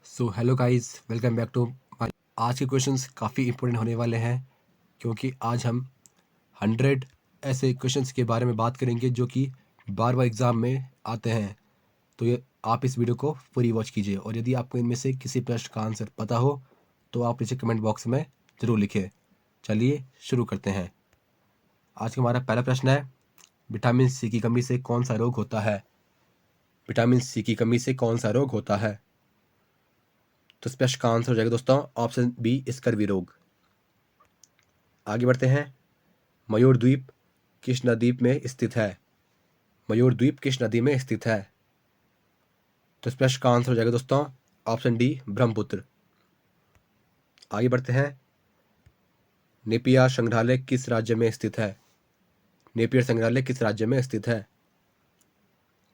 So hello guys, welcome back to my. आज के questions काफ़ी इंपॉर्टेंट होने वाले हैं क्योंकि आज हम 100 ऐसे क्वेश्चंस के बारे में बात करेंगे जो कि बार बार एग्ज़ाम में आते हैं। तो ये आप इस वीडियो को पूरी वॉच कीजिए और यदि आपको इनमें से किसी प्रश्न का आंसर पता हो तो आप नीचे कमेंट बॉक्स में ज़रूर लिखें। चलिए शुरू करते हैं। आज का हमारा पहला प्रश्न है, विटामिन सी की कमी से कौन सा रोग होता है? विटामिन सी की कमी से कौन सा रोग होता है? तो इस प्रश्न का आंसर हो जाएगा दोस्तों ऑप्शन बी, स्कर्वी रोग। आगे बढ़ते हैं। मयूर द्वीप किस नदी में स्थित है? मयूर द्वीप किस नदी में स्थित है? तो इस प्रश्न का आंसर हो जाएगा दोस्तों ऑप्शन डी, ब्रह्मपुत्र। आगे बढ़ते हैं। नेपियर संग्रहालय किस राज्य में स्थित है? नेपियर संग्रहालय किस राज्य में स्थित है?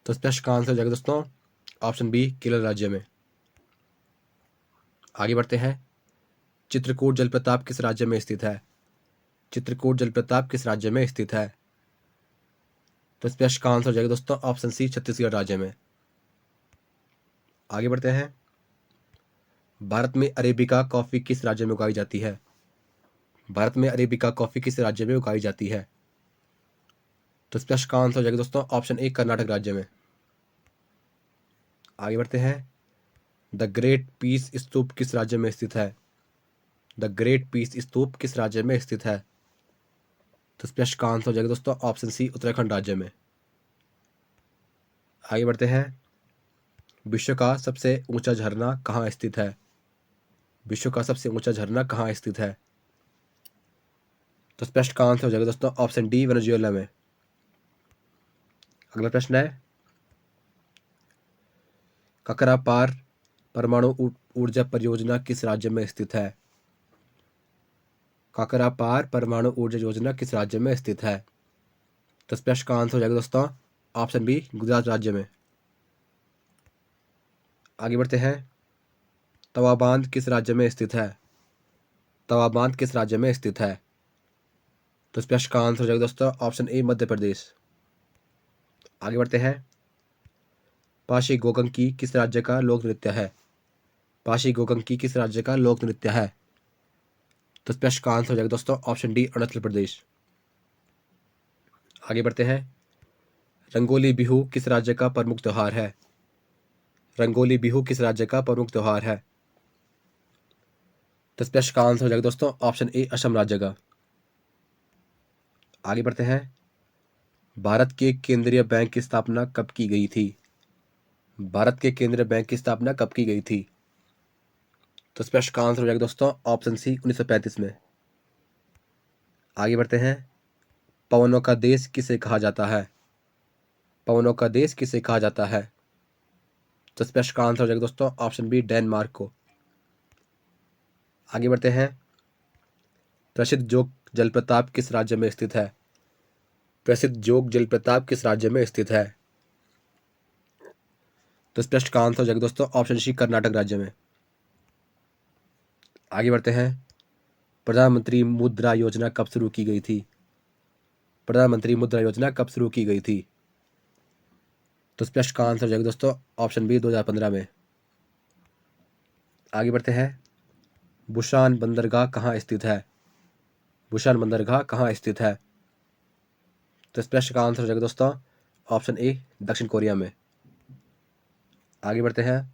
तो इस प्रश्न का आंसर हो जाएगा दोस्तों ऑप्शन बी, केरल राज्य में। आगे बढ़ते हैं। चित्रकूट जलप्रपात किस राज्य में स्थित है? चित्रकूट जलप्रपात किस राज्य में स्थित है? तो इस प्रश्न का आंसर हो जाएगा दोस्तों ऑप्शन सी, छत्तीसगढ़ राज्य में। आगे बढ़ते हैं। भारत में अरेबिका कॉफी किस राज्य में उगाई जाती है? भारत में अरेबिका कॉफी किस राज्य में उगाई जाती है? तो इस प्रश्न का आंसर हो जाएगा दोस्तों ऑप्शन ए, कर्नाटक राज्य में। आगे बढ़ते हैं। द ग्रेट पीस स्तूप किस राज्य में स्थित है? द ग्रेट पीस स्तूप किस राज्य में स्थित है? तो इस प्रश्न का आंसर हो जाएगा दोस्तों ऑप्शन सी, उत्तराखंड राज्य में। आगे बढ़ते हैं। विश्व का सबसे ऊंचा झरना कहाँ स्थित है? विश्व का सबसे ऊंचा झरना कहाँ स्थित है? तो इस प्रश्न का आंसर हो जाएगा दोस्तों ऑप्शन डी, वेनेजुएला में। अगला प्रश्न है, ककरापार परमाणु ऊर्जा परियोजना किस राज्य में स्थित है? काकरापार परमाणु ऊर्जा योजना किस राज्य में स्थित है? तो इस प्रश्न का आंसर हो जाएगा दोस्तों ऑप्शन बी, गुजरात राज्य में। आगे बढ़ते हैं। तवा बांध किस राज्य में स्थित है? तवा बांध किस राज्य में स्थित है? तो इस प्रश्न का आंसर हो जाएगा दोस्तों ऑप्शन ए, मध्य प्रदेश। आगे बढ़ते हैं। पाशी गोगंकी किस राज्य का लोक नृत्य है? पाशी गोगंकी किस राज्य का लोक नृत्य है? तो इस प्रश्न का आंसर हो जाएगा दोस्तों ऑप्शन डी, अरुणाचल प्रदेश। आगे बढ़ते हैं। रंगोली बिहू किस राज्य का प्रमुख त्योहार है? रंगोली बिहू किस राज्य का प्रमुख त्योहार है? तो इस प्रश्न का आंसर हो जाएगा दोस्तों ऑप्शन ए, असम राज्य का। आगे बढ़ते हैं। भारत के केंद्रीय बैंक की स्थापना कब की गई थी? भारत के केंद्रीय बैंक की स्थापना कब की गई थी? तो इस प्रश्न का आंसर हो जाएगा दोस्तों ऑप्शन सी, 1935 में। आगे बढ़ते हैं। पवनों का देश किसे कहा जाता है? पवनों का देश किसे कहा जाता है? तो इस प्रश्न का आंसर हो जाएगा दोस्तों ऑप्शन बी, डेनमार्क को। आगे बढ़ते हैं। प्रसिद्ध जोग जलप्रपात किस राज्य में स्थित है? प्रसिद्ध जोग जलप्रपात किस राज्य में स्थित है? तो इस प्रश्न का आंसर हो जाएगा दोस्तों ऑप्शन सी, कर्नाटक राज्य में। आगे बढ़ते हैं। प्रधानमंत्री मुद्रा योजना कब शुरू की गई थी? प्रधानमंत्री मुद्रा योजना कब शुरू की गई थी? तो इस प्रश्न का आंसर हो जाएगा दोस्तों ऑप्शन बी, 2015 में। आगे बढ़ते हैं। बुसान बंदरगाह कहाँ स्थित है? बुसान बंदरगाह कहाँ स्थित है? तो इस प्रश्न का आंसर हो जाएगा दोस्तों ऑप्शन ए, दक्षिण कोरिया में। आगे बढ़ते हैं।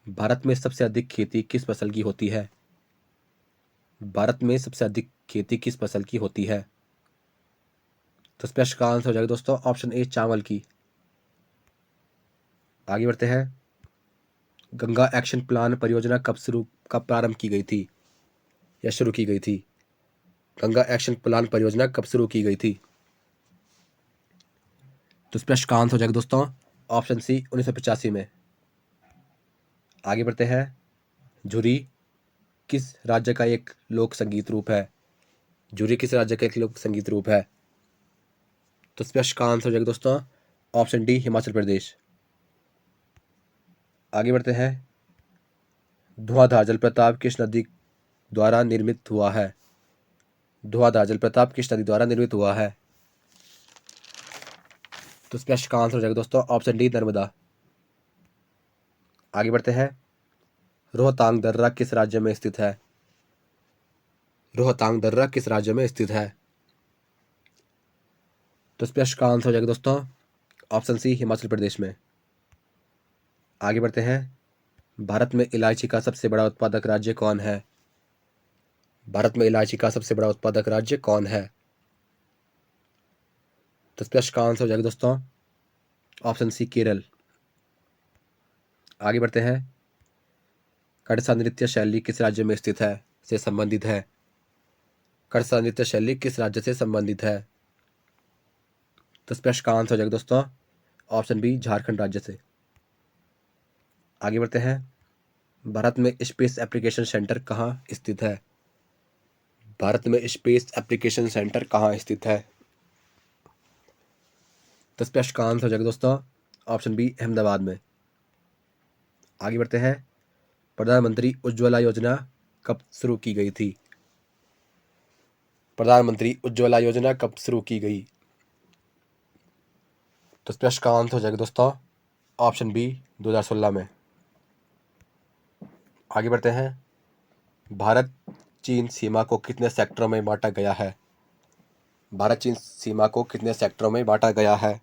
भारत में सबसे अधिक खेती किस फसल की होती है? भारत में सबसे अधिक खेती किस फसल की होती है? तो इस प्रश्न का आंसर हो जाएगा दोस्तों ऑप्शन ए, चावल की। आगे बढ़ते हैं। गंगा एक्शन प्लान परियोजना कब प्रारंभ की गई थी या शुरू की गई थी? गंगा एक्शन प्लान परियोजना कब शुरू की गई थी? तो इस प्रश्न का आंसर हो जाएगा दोस्तों ऑप्शन सी, 1985 में। आगे बढ़ते हैं। झुरी किस राज्य का एक लोक संगीत रूप है? झुरी किस राज्य का एक लोक संगीत रूप है? तो इस प्रश्न का आंसर हो जाएगा दोस्तों ऑप्शन डी, हिमाचल प्रदेश। आगे बढ़ते हैं। धुआंधार जलप्रपात किस नदी द्वारा निर्मित हुआ है? धुआंधार जलप्रपात किस नदी द्वारा निर्मित हुआ है? तो इस प्रश्न का आंसर हो जाएगा दोस्तों ऑप्शन डी, नर्मदा। आगे बढ़ते हैं। रोहतांग दर्रा किस राज्य में स्थित है? रोहतांग दर्रा किस राज्य में स्थित है? तो इस प्रश्न का आंसर हो जाएगा दोस्तों ऑप्शन सी, हिमाचल प्रदेश में। आगे बढ़ते हैं। भारत में इलायची का सबसे बड़ा उत्पादक राज्य कौन है? भारत में इलायची का सबसे बड़ा उत्पादक राज्य कौन है? तो इस प्रश्न का आंसर हो जाएगा दोस्तों ऑप्शन सी, केरल। आगे बढ़ते हैं। कड़सा नृत्य शैली किस राज्य में स्थित है से संबंधित है? कड़सा नृत्य शैली किस राज्य से संबंधित है? तो इस प्रश्न का आंसर हो जाएगा दोस्तों ऑप्शन बी, झारखंड राज्य से। आगे बढ़ते हैं। भारत में स्पेस एप्लीकेशन सेंटर कहाँ स्थित है? भारत में स्पेस एप्लीकेशन सेंटर कहाँ स्थित है? तो इस प्रश्न का आंसर हो जाएगा दोस्तों ऑप्शन बी, अहमदाबाद में। आगे बढ़ते हैं। प्रधानमंत्री उज्ज्वला योजना कब शुरू की गई थी? प्रधानमंत्री उज्ज्वला योजना कब शुरू की गई? तो इस प्रश्न का आंसर हो जाएगा दोस्तों ऑप्शन बी, 2016 में। आगे बढ़ते हैं। भारत चीन सीमा को कितने सेक्टरों में बांटा गया है? भारत चीन सीमा को कितने सेक्टरों में बांटा गया है?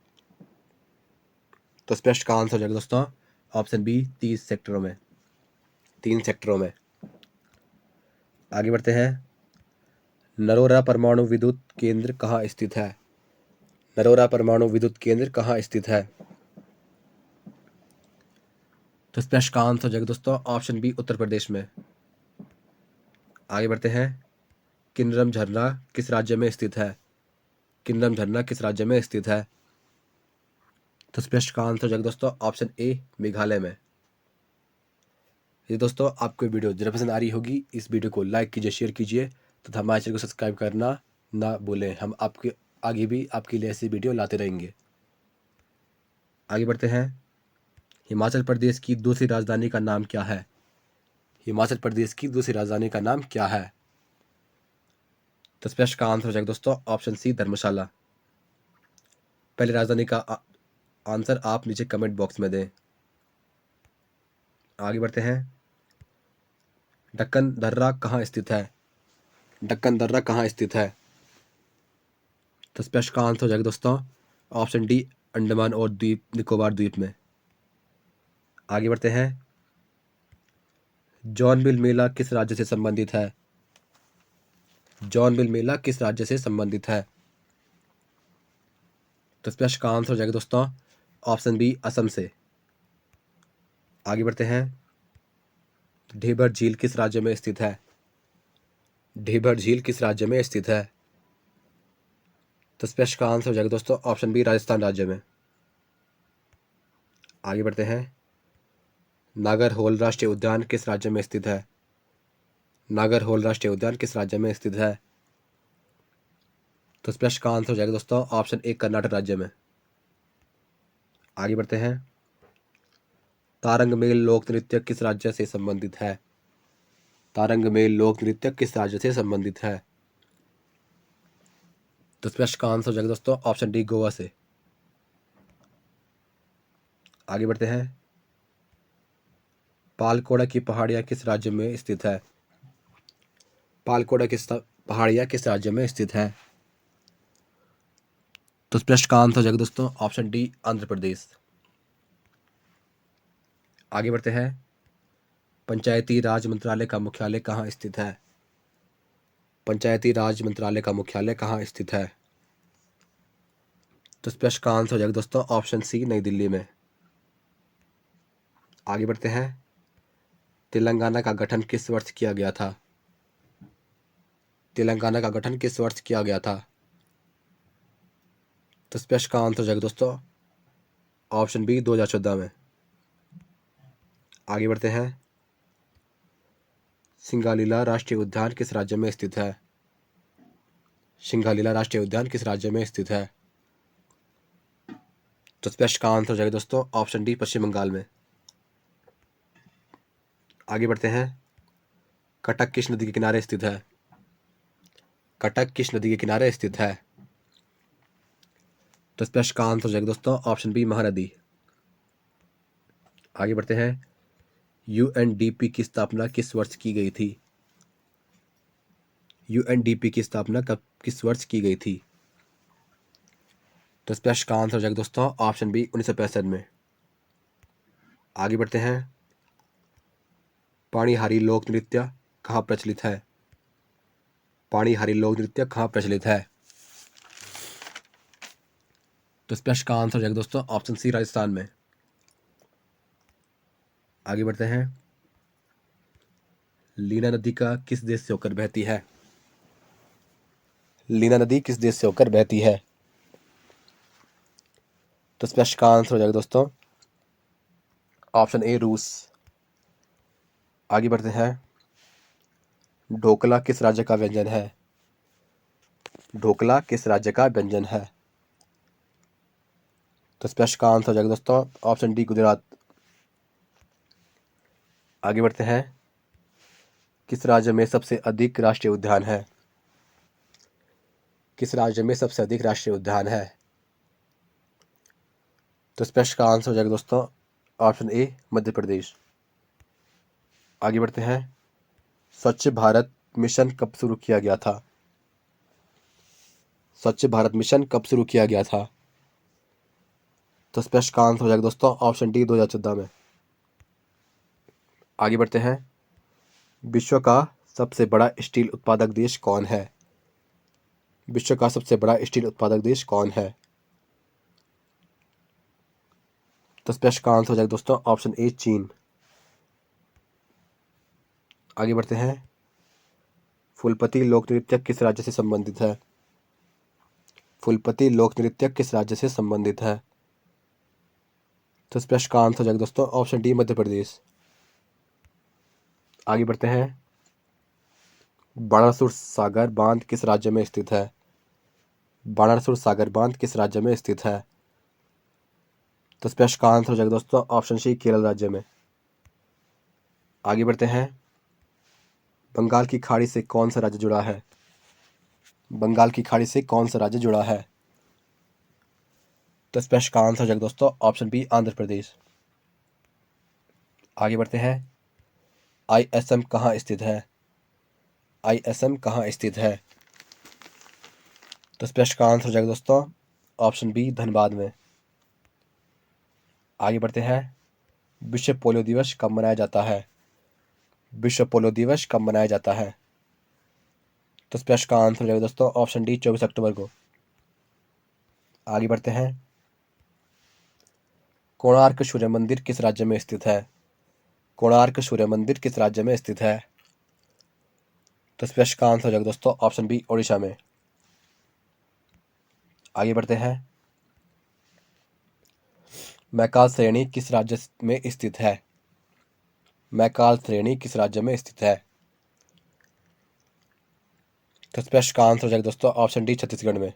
तो इस प्रश्न का आंसर हो जाएगा दोस्तों ऑप्शन बी, 30 सेक्टरों में। 3 सेक्टरों में। आगे बढ़ते हैं। नरोरा परमाणु विद्युत केंद्र कहाँ स्थित है? नरोरा परमाणु विद्युत केंद्र कहाँ स्थित है? तो इस प्रश्न का आंसर हो जाएगा दोस्तों ऑप्शन बी, उत्तर प्रदेश में। आगे बढ़ते हैं। किन्नरम झरना किस राज्य में स्थित है? किन्नरम झरना किस राज्य में स्थित है? तो इस प्रश्न का आंसर हो जाएगा दोस्तों ऑप्शन ए, मेघालय में। ये दोस्तों आपको वीडियो जरा पसंद आ रही होगी, इस वीडियो को लाइक कीजिए, शेयर कीजिए तथा हमारे चैनल को सब्सक्राइब करना ना भूलें। हम आपके आगे भी आपके लिए ऐसी वीडियो लाते रहेंगे। आगे बढ़ते हैं। हिमाचल प्रदेश की दूसरी राजधानी का नाम क्या है? हिमाचल प्रदेश की दूसरी राजधानी का नाम क्या है? तो इस प्रश्न का आंसर हो जाएगा दोस्तों ऑप्शन सी, धर्मशाला। पहले राजधानी का आंसर आप नीचे कमेंट बॉक्स में दें। आगे बढ़ते हैं। दक्कन दर्रा कहाँ स्थित है? दक्कन दर्रा कहाँ स्थित है? तो इस प्रश्न का आंसर हो जाएगा दोस्तों ऑप्शन डी, अंडमान और द्वीप निकोबार द्वीप में। आगे बढ़ते हैं। जॉनबिल मेला किस राज्य से संबंधित है? जॉनबिल मेला किस राज्य से संबंधित है? तो इस प्रश्न का आंसर हो जाएगा दोस्तों ऑप्शन बी, असम से। आगे बढ़ते हैं। ढेबर झील किस राज्य में स्थित है? ढेबर झील किस राज्य में स्थित है? तो इस प्रश्न का आंसर हो जाएगा दोस्तों ऑप्शन बी, राजस्थान राज्य में। आगे बढ़ते हैं। नागरहोल राष्ट्रीय उद्यान किस राज्य में स्थित है? नागरहोल राष्ट्रीय उद्यान किस राज्य में स्थित है? तो इस प्रश्न का आंसर हो जाएगा दोस्तों ऑप्शन ए, कर्नाटक राज्य में। आगे बढ़ते हैं। तारंग मेल लोक नृत्य किस राज्य से संबंधित है? तारंग मेल लोक नृत्य किस राज्य से संबंधित है? तो इस प्रश्न का आंसर हो जाएगा दोस्तों ऑप्शन डी, गोवा से। आगे बढ़ते हैं। पालकोड़ा की पहाड़ियाँ किस राज्य में स्थित है? पालकोड़ा की पहाड़ियाँ किस राज्य में स्थित है? तो इस प्रश्न का आंसर हो जाएगा दोस्तों ऑप्शन डी, आंध्र प्रदेश। आगे बढ़ते हैं। पंचायती राज मंत्रालय का मुख्यालय कहाँ स्थित है? पंचायती राज मंत्रालय का मुख्यालय कहाँ स्थित है? तो इस प्रश्न का आंसर हो जाएगा दोस्तों ऑप्शन सी, नई दिल्ली में। आगे बढ़ते हैं। तेलंगाना का गठन किस वर्ष किया गया था? तेलंगाना का गठन किस वर्ष किया गया था? तो इस प्रश्न का आंसर हो जाएगा दोस्तों ऑप्शन बी, 2014 में। आगे बढ़ते हैं। सिंगालीला राष्ट्रीय उद्यान किस राज्य में स्थित है? सिंगालीला राष्ट्रीय उद्यान किस राज्य में स्थित है? तो इस प्रश्न का आंसर हो जाएगा दोस्तों ऑप्शन डी, पश्चिम बंगाल में। आगे बढ़ते हैं। कटक किस नदी के किनारे स्थित है? कटक किस नदी के किनारे स्थित है? तो इस प्रश्न का आंसर हो जाएगा दोस्तों ऑप्शन बी, महानदी। आगे बढ़ते हैं। यूएनडीपी की स्थापना किस वर्ष की गई थी? यूएनडीपी की स्थापना कब किस वर्ष की गई थी? तो इस प्रश्न का आंसर हो जाएगा दोस्तों ऑप्शन बी 1965 में। आगे बढ़ते हैं। पाणिहारी लोक नृत्य कहाँ प्रचलित है? पाणिहारी लोक नृत्य कहाँ प्रचलित है? तो इस प्रश्न का आंसर हो जाएगा दोस्तों ऑप्शन सी राजस्थान में। आगे बढ़ते हैं। लीना नदी का किस देश से होकर बहती है? लीना नदी किस देश से होकर बहती है? तो इस प्रश्न का आंसर हो जाएगा दोस्तों ऑप्शन ए रूस। आगे बढ़ते हैं। ढोकला किस राज्य का व्यंजन है? ढोकला किस राज्य का व्यंजन है? तो इस प्रश्न का आंसर हो जाएगा दोस्तों ऑप्शन डी गुजरात। आगे बढ़ते हैं। किस राज्य में सबसे अधिक राष्ट्रीय उद्यान है? किस राज्य में सबसे अधिक राष्ट्रीय उद्यान है? तो इस प्रश्न का आंसर हो जाएगा दोस्तों ऑप्शन ए मध्य प्रदेश। आगे बढ़ते हैं। स्वच्छ भारत मिशन कब शुरू किया गया था? स्वच्छ भारत मिशन कब शुरू किया गया था? तो इस प्रश्न का आंसर हो जाएगा दोस्तों ऑप्शन डी 2014 में। आगे बढ़ते हैं। विश्व का सबसे बड़ा स्टील उत्पादक देश कौन है? विश्व का सबसे बड़ा स्टील उत्पादक देश कौन है? तो इस प्रश्न का आंसर हो जाएगा दोस्तों ऑप्शन ए चीन। आगे बढ़ते हैं। फुलपति लोक नृत्य किस राज्य से संबंधित है? फुलपति लोक नृत्य किस राज्य से संबंधित है? तो इस प्रश्न का आंसर हो जाएगा दोस्तों ऑप्शन डी मध्य प्रदेश। आगे बढ़ते हैं। बाणासुर सागर बांध किस राज्य में स्थित है? बाणासुर सागर बांध किस राज्य में स्थित है? तो इस प्रश्न का आंसर हो जाएगा दोस्तों ऑप्शन सी केरल राज्य में। आगे बढ़ते हैं। बंगाल की खाड़ी से कौन सा राज्य जुड़ा है? बंगाल की खाड़ी से कौन सा राज्य जुड़ा है? तो इस प्रश्न का आंसर हो जाएगा दोस्तों ऑप्शन बी आंध्र प्रदेश। आगे बढ़ते हैं। आईएसएम कहाँ स्थित है? आईएसएम कहाँ स्थित है? तो इस प्रश्न का आंसर हो जाएगा दोस्तों ऑप्शन बी धनबाद में। आगे बढ़ते हैं। विश्व पोलियो दिवस कब मनाया जाता है? विश्व पोलियो दिवस कब मनाया जाता है? तो इस प्रश्न का आंसर हो जाएगा दोस्तों ऑप्शन डी 24 अक्टूबर को। आगे बढ़ते हैं। कोणार्क सूर्य मंदिर किस राज्य में स्थित है? कोणार्क सूर्य मंदिर किस राज्य में स्थित है? तो इस प्रश्न का आंसर हो जाएगा दोस्तों ऑप्शन बी ओडिशा में। आगे बढ़ते हैं। मैकाल श्रेणी किस राज्य में स्थित है? मैकाल श्रेणी किस राज्य में स्थित है? तो इस प्रश्न का आंसर हो जाएगा दोस्तों ऑप्शन डी छत्तीसगढ़ में।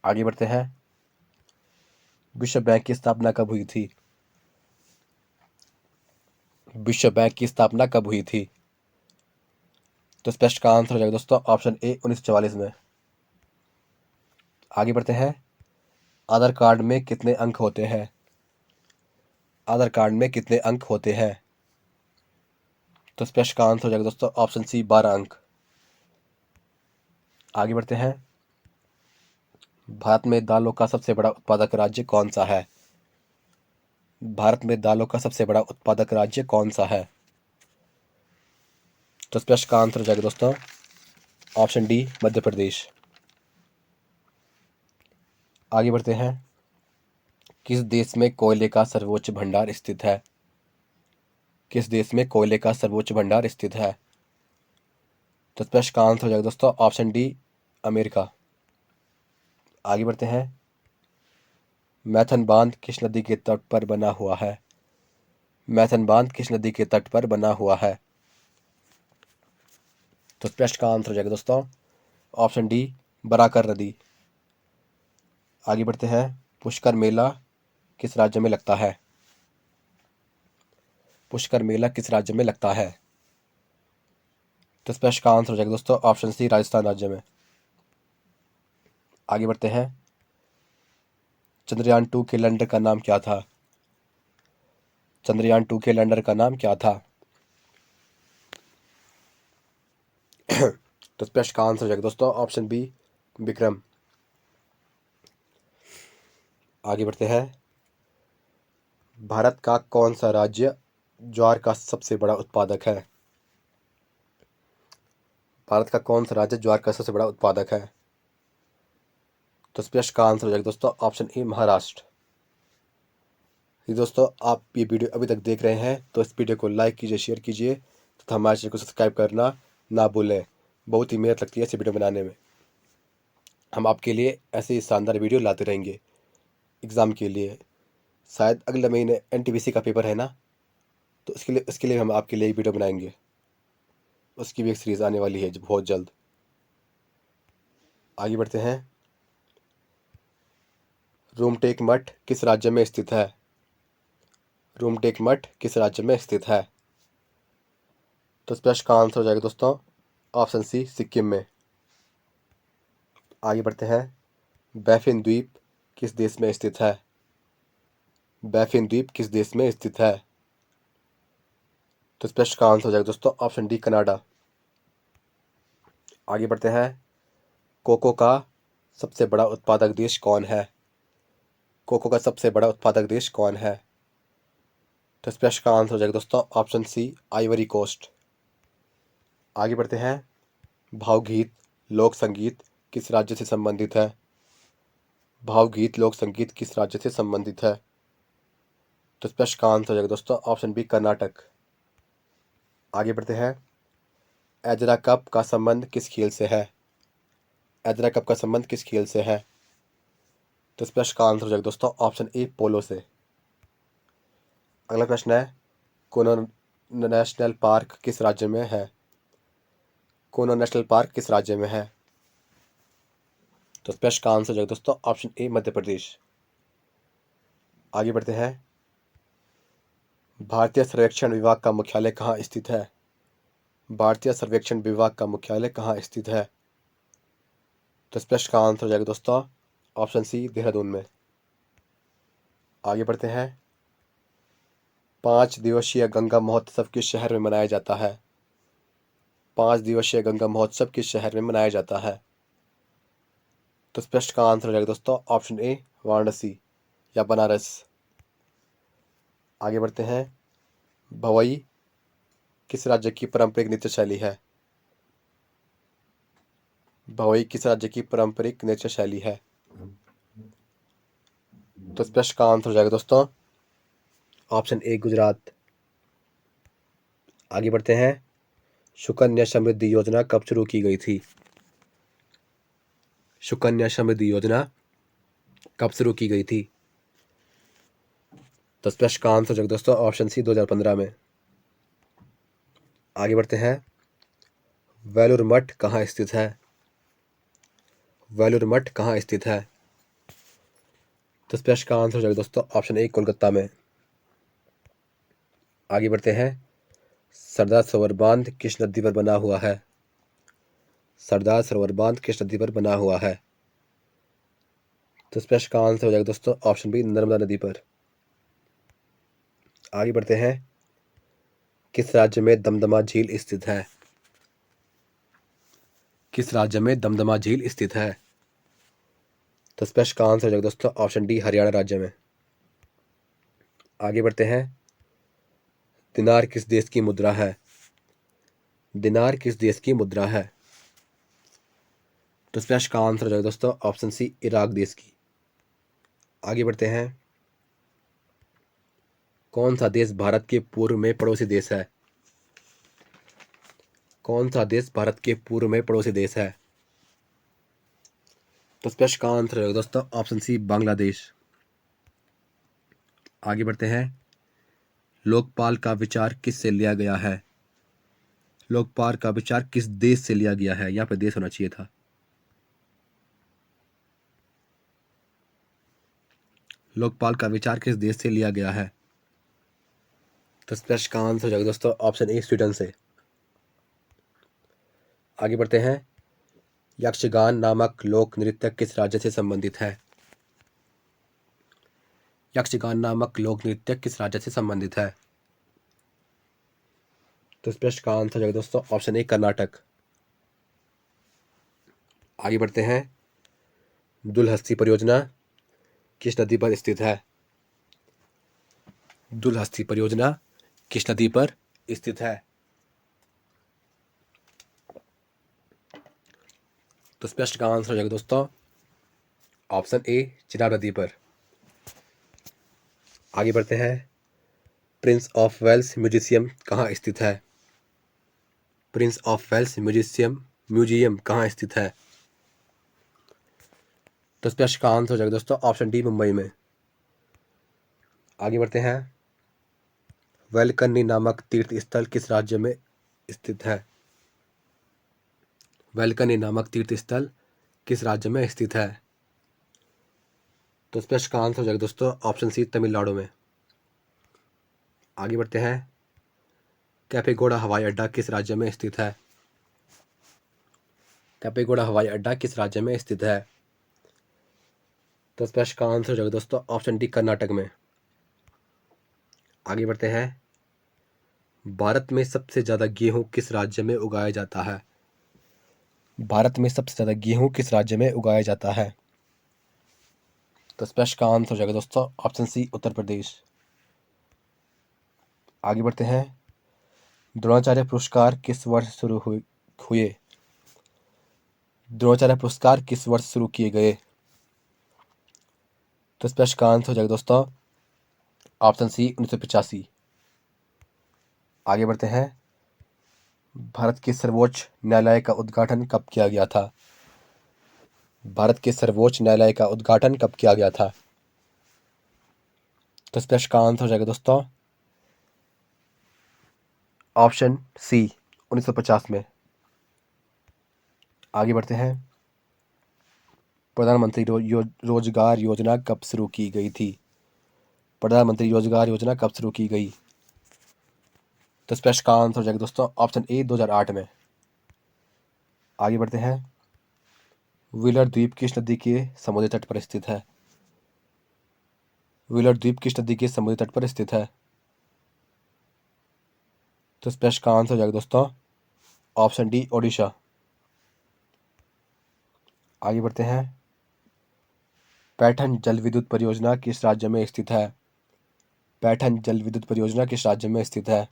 आगे बढ़ते हैं। विश्व बैंक की स्थापना कब हुई थी? विश्व बैंक की स्थापना कब हुई थी? तो इस प्रश्न का आंसर हो जाएगा दोस्तों ऑप्शन ए 1944 में। आगे बढ़ते हैं। आधार कार्ड में कितने अंक होते हैं? आधार कार्ड में कितने अंक होते हैं? तो इस प्रश्न का आंसर हो जाएगा दोस्तों ऑप्शन सी 12 अंक। आगे बढ़ते हैं। भारत में दालों का सबसे बड़ा उत्पादक राज्य कौन सा है? भारत में दालों का सबसे बड़ा उत्पादक राज्य कौन सा है? तो इस प्रश्न का आंसर हो जाएगा दोस्तों ऑप्शन डी मध्य प्रदेश। आगे बढ़ते हैं। किस देश में कोयले का सर्वोच्च भंडार स्थित है? किस देश में कोयले का सर्वोच्च भंडार स्थित है? तो इस प्रश्न का आंसर हो जाएगा दोस्तों ऑप्शन डी अमेरिका। आगे बढ़ते हैं। मैथन बांध किस नदी के तट पर बना हुआ है? मैथन बांध किस नदी के तट पर बना हुआ है? तो इस प्रश्न का आंसर हो जाएगा दोस्तों ऑप्शन डी बराकर नदी। आगे बढ़ते हैं। पुष्कर मेला किस राज्य में लगता है? पुष्कर मेला किस राज्य में लगता है? तो इस प्रश्न का आंसर हो जाएगा दोस्तों ऑप्शन सी राजस्थान राज्य में। आगे बढ़ते हैं। चंद्रयान 2 के लैंडर का नाम क्या था? चंद्रयान 2 के लैंडर का नाम क्या था? तो इस प्रश्न का आंसर हो जाएगा दोस्तों ऑप्शन बी, विक्रम। आगे बढ़ते हैं। भारत का कौन सा राज्य ज्वार का सबसे बड़ा उत्पादक है? भारत का कौन सा राज्य ज्वार का सबसे बड़ा उत्पादक है? तो इस प्रश्न का आंसर हो जाएगा दोस्तों ऑप्शन ए, महाराष्ट्र। यदि दोस्तों आप ये वीडियो अभी तक देख रहे हैं तो इस वीडियो को लाइक कीजिए, शेयर कीजिए तथा हमारे चैनल को सब्सक्राइब करना ना भूलें। बहुत ही मेहनत लगती है इस वीडियो बनाने में। हम आपके लिए ऐसे ही शानदार वीडियो लाते रहेंगे एग्ज़ाम के लिए। शायद अगले महीने एनटीपीसी का पेपर है ना, तो इसके लिए हम आपके लिए एक वीडियो बनाएंगे। उसकी भी एक सीरीज़ आने वाली है बहुत जल्द। आगे बढ़ते हैं। रूमटेक मठ किस राज्य में स्थित है? रूमटेक मठ किस राज्य में स्थित है? तो इस प्रश्न का आंसर हो जाएगा दोस्तों ऑप्शन सी, सिक्किम में। आगे बढ़ते हैं। बैफिन द्वीप किस देश में स्थित है? बैफिन द्वीप किस देश में स्थित है? तो इस प्रश्न का आंसर हो जाएगा दोस्तों ऑप्शन डी, कनाडा। आगे बढ़ते हैं। कोको का सबसे बड़ा उत्पादक देश कौन है? कोको का सबसे बड़ा उत्पादक देश कौन है? तो इस प्रश्न का आंसर हो जाएगा दोस्तों ऑप्शन सी, आइवरी कोस्ट। आगे बढ़ते हैं। भावगीत लोक संगीत किस राज्य से संबंधित है? भावगीत लोक संगीत किस राज्य से संबंधित है? तो इस प्रश्न का आंसर हो जाएगा दोस्तों ऑप्शन बी, कर्नाटक। आगे बढ़ते हैं। एजरा कप का संबंध किस खेल से है? एजरा कप का संबंध किस खेल से है? तो इस प्रश्न का आंसर हो जाएगा दोस्तों ऑप्शन ए, पोलो से। अगला प्रश्न है। कोनो नेशनल पार्क किस राज्य में है? कोनो नेशनल पार्क किस राज्य में है? तो इस प्रश्न का आंसर हो जाएगा दोस्तों ऑप्शन ए, मध्य प्रदेश। आगे बढ़ते हैं। भारतीय सर्वेक्षण विभाग का मुख्यालय कहाँ स्थित है? भारतीय सर्वेक्षण विभाग का मुख्यालय कहाँ स्थित है? तो इस प्रश्न का आंसर हो जाएगा दोस्तों ऑप्शन सी, देहरादून में। आगे बढ़ते हैं। 5 दिवसीय गंगा महोत्सव किस शहर में मनाया जाता है? 5 दिवसीय गंगा महोत्सव किस शहर में मनाया जाता है? तो इस प्रश्न का आंसर हो जाएगा दोस्तों ऑप्शन ए, वाराणसी या बनारस। आगे बढ़ते हैं। भवई किस राज्य की पारंपरिक नृत्य शैली है? भवई किस राज्य की पारंपरिक नृत्य शैली है? तो इस प्रश्न का आंसर हो जाएगा दोस्तों ऑप्शन ए, गुजरात। आगे बढ़ते हैं। सुकन्या समृद्धि योजना कब शुरू की गई थी? सुकन्या समृद्धि योजना कब शुरू की गई थी? तो इस प्रश्न का आंसर हो जाएगा दोस्तों ऑप्शन सी, 2015 में। आगे बढ़ते हैं। वेलूर मठ कहाँ स्थित है? वेलूर मठ कहाँ स्थित है? तो इस प्रश्न का आंसर हो जाएगा दोस्तों ऑप्शन ए, कोलकाता में। आगे बढ़ते हैं। सरदार सरोवर बांध किस नदी पर बना हुआ है? सरदार सरोवर बांध किस नदी पर बना हुआ है? तो इस प्रश्न का आंसर हो जाएगा दोस्तों ऑप्शन बी, नर्मदा नदी पर। आगे बढ़ते हैं। किस राज्य में दमदमा झील स्थित है? किस राज्य में दमदमा झील स्थित है? तो इस प्रश्न का आंसर हो जाएगा दोस्तों ऑप्शन डी, हरियाणा राज्य में। आगे बढ़ते हैं। दिनार किस देश की मुद्रा है? दिनार किस देश की मुद्रा है? तो इस प्रश्न का आंसर हो जाएगा दोस्तों ऑप्शन सी, इराक देश की। आगे बढ़ते हैं। कौन सा देश भारत के पूर्व में पड़ोसी देश है? कौन सा देश भारत के पूर्व में पड़ोसी देश है? तो इस प्रश्न का आंसर होगा दोस्तों ऑप्शन सी, बांग्लादेश। आगे बढ़ते हैं। लोकपाल का विचार किस से लिया गया है? लोकपाल का विचार किस देश से लिया गया है? यहाँ पे देश होना चाहिए था। लोकपाल का विचार किस देश से लिया गया है? तो इस प्रश्न का आंसर हो जाएगा दोस्तों ऑप्शन ए, स्वीडन से। आगे बढ़ते हैं। यक्षगान नामक लोक नृत्य किस राज्य से संबंधित है? यक्षगान नामक लोक नृत्य किस राज्य से संबंधित है? तो इस प्रश्न का आंसर है दोस्तों ऑप्शन ए कर्नाटक। आगे बढ़ते हैं। दुलहस्ती परियोजना किस नदी पर स्थित है? दुलहस्ती परियोजना किस नदी पर स्थित है? तो इस प्रश्न का आंसर हो जाएगा दोस्तों ऑप्शन ए चिनाब नदी पर। आगे बढ़ते हैं। प्रिंस ऑफ वेल्स म्यूजियम कहाँ स्थित है? प्रिंस ऑफ वेल्स म्यूजियम कहाँ स्थित है? तो इस प्रश्न का आंसर हो जाएगा दोस्तों ऑप्शन डी मुंबई में। आगे बढ़ते हैं। वेलकन्नी नामक तीर्थ स्थल किस राज्य में स्थित है? वेलकन्नी नामक तीर्थ स्थल किस राज्य में स्थित है? तो इस प्रश्न का आंसर हो जाएगा दोस्तों ऑप्शन सी तमिलनाडु में। आगे बढ़ते हैं। कैपेगोड़ा हवाई अड्डा किस राज्य में स्थित है? कैपेगोड़ा हवाई अड्डा किस राज्य में स्थित है? तो इस प्रश्न का आंसर हो जाएगा दोस्तों ऑप्शन डी कर्नाटक में। आगे बढ़ते हैं। भारत में सबसे ज्यादा गेहूं किस राज्य में उगाया जाता है? भारत में सबसे ज्यादा गेहूं किस राज्य में उगाया जाता है? तो इस प्रश्न का आंसर हो जाएगा दोस्तों ऑप्शन सी उत्तर प्रदेश। आगे बढ़ते हैं। द्रोणाचार्य पुरस्कार किस वर्ष शुरू हुए? द्रोणाचार्य पुरस्कार किस वर्ष शुरू किए गए? तो इस प्रश्न का आंसर हो जाएगा दोस्तों ऑप्शन सी 1985। आगे बढ़ते हैं। भारत के सर्वोच्च न्यायालय का उद्घाटन कब किया गया था? भारत के सर्वोच्च न्यायालय का उद्घाटन कब किया गया था? तो इस प्रश्न का आंसर हो जाएगा दोस्तों ऑप्शन सी 1950 में। आगे बढ़ते हैं। प्रधानमंत्री रोजगार योजना कब शुरू की गई थी? प्रधानमंत्री रोजगार योजना कब शुरू की गई? तो इस प्रश्न का आंसर हो जाएगा दोस्तों ऑप्शन ए 2008 में। आगे बढ़ते हैं। व्हीलर द्वीप किस नदी के समुद्री तट पर स्थित है? व्हीलर द्वीप किस नदी के समुद्री तट पर स्थित है? तो इस प्रश्न का आंसर हो जाएगा दोस्तों ऑप्शन डी ओडिशा। आगे बढ़ते हैं। पैठन जल विद्युत परियोजना किस राज्य में स्थित है? पैठन जल विद्युत परियोजना किस राज्य में स्थित है?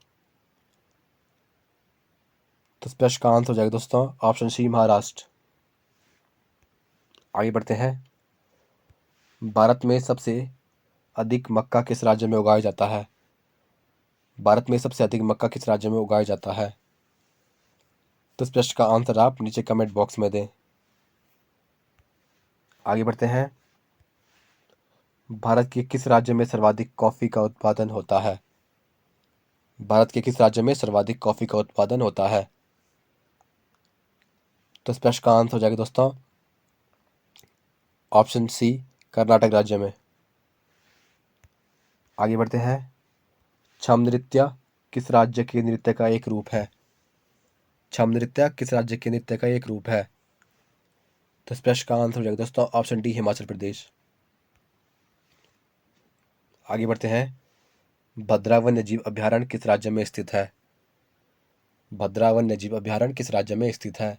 तो इस प्रश्न का आंसर हो जाएगा दोस्तों ऑप्शन सी महाराष्ट्र। आगे बढ़ते हैं। भारत में सबसे अधिक मक्का किस राज्य में उगाया जाता है? भारत में सबसे अधिक मक्का किस राज्य में उगाया जाता है? तो इस प्रश्न का आंसर आप नीचे कमेंट बॉक्स में दें। आगे बढ़ते हैं। भारत के किस राज्य में सर्वाधिक कॉफी का उत्पादन होता है? भारत के किस राज्य में सर्वाधिक कॉफी का उत्पादन होता है? तो इस प्रश्न का आंसर हो जाएगा दोस्तों ऑप्शन सी कर्नाटक राज्य में। आगे बढ़ते हैं। छम नृत्य किस राज्य के नृत्य का एक रूप है? छम नृत्य किस राज्य के नृत्य का एक रूप है? तो इस प्रश्न का आंसर हो जाएगा दोस्तों ऑप्शन डी हिमाचल प्रदेश। आगे बढ़ते हैं। भद्रा वन्य जीव अभ्यारण्य किस राज्य में स्थित है? भद्रा वन्य जीव अभ्यारण्य किस राज्य में स्थित है?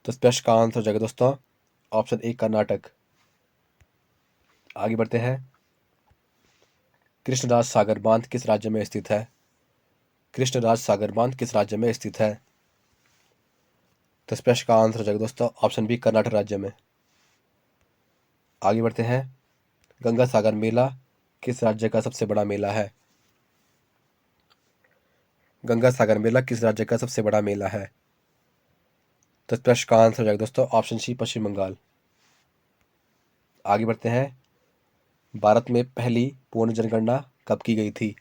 तो इस प्रश्न का आंसर हो जाएगा दोस्तों ऑप्शन ए कर्नाटक। आगे बढ़ते हैं। कृष्णराज सागर बांध किस राज्य में स्थित है? कृष्णराज सागर बांध किस राज्य में स्थित है? तो इस प्रश्न का आंसर हो जाएगा दोस्तों ऑप्शन बी कर्नाटक राज्य में। आगे बढ़ते हैं। गंगा सागर मेला किस राज्य का सबसे बड़ा मेला है? गंगा सागर मेला किस राज्य का सबसे बड़ा मेला है? तो इस प्रश्न का आंसर हो जाएगा दोस्तों ऑप्शन सी पश्चिम बंगाल। आगे बढ़ते हैं। भारत में पहली पूर्ण जनगणना कब की गई थी?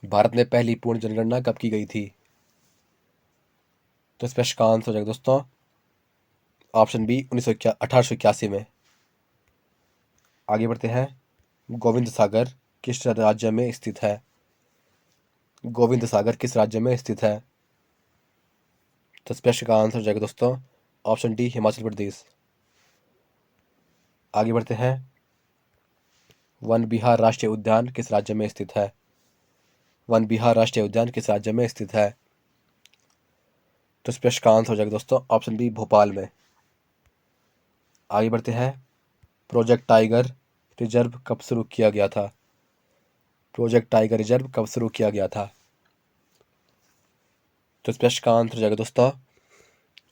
भारत में पहली पूर्ण जनगणना कब की गई थी? तो इस प्रश्न का आंसर हो जाएगा दोस्तों ऑप्शन बी 1881 में। आगे बढ़ते हैं। गोविंद सागर किस राज्य में स्थित है? गोविंद सागर किस राज्य में स्थित है? तो इस प्रश्न का आंसर हो जाएगा दोस्तों ऑप्शन डी हिमाचल प्रदेश। आगे बढ़ते हैं। वन विहार राष्ट्रीय उद्यान किस राज्य में स्थित है? वन विहार राष्ट्रीय उद्यान किस राज्य में स्थित है? तो इस प्रश्न का आंसर हो जाएगा दोस्तों ऑप्शन बी, भोपाल में। आगे बढ़ते हैं। प्रोजेक्ट टाइगर रिजर्व कब शुरू किया गया था? प्रोजेक्ट टाइगर रिजर्व कब शुरू किया गया था? तो इस प्रश्न का आंसर हो जाएगा दोस्तों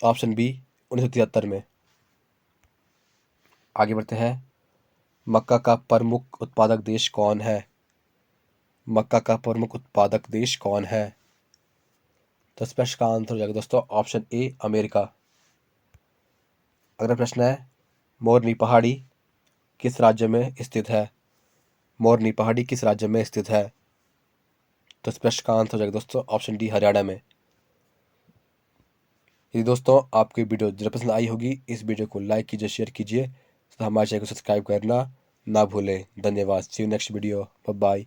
ऑप्शन बी, 1973 में। आगे बढ़ते हैं। मक्का का प्रमुख उत्पादक देश कौन है? मक्का का प्रमुख उत्पादक देश कौन है? तो इस प्रश्न का आंसर हो जाएगा दोस्तों ऑप्शन ए, अमेरिका। अगला प्रश्न है, मोरनी पहाड़ी किस राज्य में स्थित है? मोरनी पहाड़ी किस राज्य में स्थित है? तो इस प्रश्न का आंसर हो जाएगा दोस्तों ऑप्शन डी, हरियाणा में। यदि दोस्तों आपको वीडियो जरूर पसंद आई होगी, इस वीडियो को लाइक कीजिए, शेयर कीजिए तथा हमारे चैनल को सब्सक्राइब करना ना भूलें। धन्यवाद। See you next video. Bye bye.